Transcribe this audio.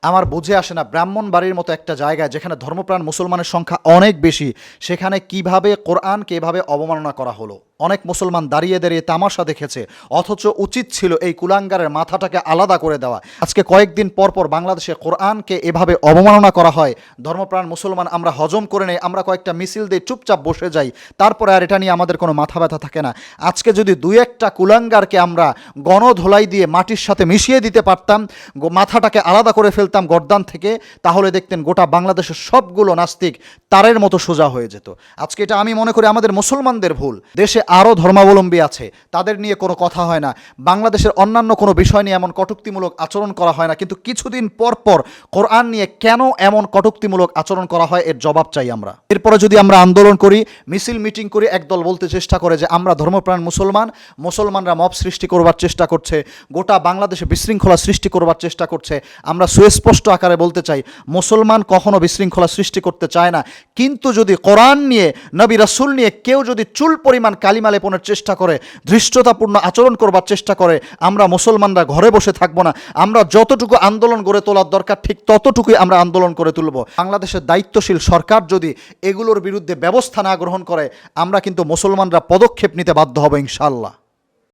আমার বুঝে আসে না, ব্রাহ্মণবাড়ির মতো একটা জায়গায় যেখানে ধর্মপ্রাণ মুসলমানের সংখ্যা অনেক বেশি, সেখানে কিভাবে কোরআনকে এভাবে অবমাননা করা হলো। অনেক মুসলমান দাঁড়িয়ে দাঁড়িয়ে তামাশা দেখেছে, অথচ উচিত ছিল এই কুলাঙ্গারের মাথাটাকে আলাদা করে দেওয়া। আজকে কয়েকদিন পর পর বাংলাদেশে কোরআনকে এভাবে অবমাননা করা হয়, ধর্মপ্রাণ মুসলমান আমরা হজম করে নেই, আমরা কয়েকটা মিছিল দিয়ে চুপচাপ বসে যাই, তারপরে আর এটা নিয়ে আমাদের কোনো মাথা ব্যথা থাকে না। আজকে যদি দুই একটা কুলাঙ্গারকে আমরা গণধোলাই দিয়ে মাটির সাথে মিশিয়ে দিতে পারতাম, মাথাটাকে আলাদা করে ফেলতাম গর্দান থেকে, তাহলে দেখতেন গোটা বাংলাদেশের সবগুলো নাস্তিক তারের মতো সোজা হয়ে যেত। আজকে এটা আমি মনে করি আমাদের মুসলমানদের ভুল। দেশে আরও ধর্মাবলম্বী আছে, তাদের নিয়ে কোনো কথা হয় না, বাংলাদেশের অন্যান্য কোনো বিষয় নিয়ে এমন কটূক্তিমূলক আচরণ করা হয় না, কিন্তু কিছুদিন পর পর কোরআন নিয়ে কেন এমন কটূক্তিমূলক আচরণ করা হয় এর জবাব চাই আমরা। এরপরে যদি আমরা আন্দোলন করি, মিছিল মিটিং করি, একদল বলতে চেষ্টা করে যে আমরা ধর্মপ্রাণ মুসলমানরা মব সৃষ্টি করবার চেষ্টা করছে, গোটা বাংলাদেশে বিশৃঙ্খলা সৃষ্টি করবার চেষ্টা করছে। আমরা সুস্পষ্ট আকারে বলতে চাই, মুসলমান কখনো বিশৃঙ্খলা সৃষ্টি করতে চায় না, কিন্তু যদি কোরআন নিয়ে, নবী রাসূল নিয়ে কেউ যদি চুল পরিমাণ কালিমা লেপনের চেষ্টা করে, ধৃষ্টতাপূর্ণ আচরণ করবার চেষ্টা করে, আমরা মুসলমানরা ঘরে বসে থাকবো না। আমরা যতটুকু আন্দোলন গড়ে তোলার দরকার ঠিক ততটুকুই আমরা আন্দোলন করে তুলব। বাংলাদেশের দায়িত্বশীল সরকার যদি এগুলোর বিরুদ্ধে ব্যবস্থা না গ্রহণ করে, আমরা কিন্তু মুসলমানরা পদক্ষেপ নিতে বাধ্য হব ইনশাআল্লাহ।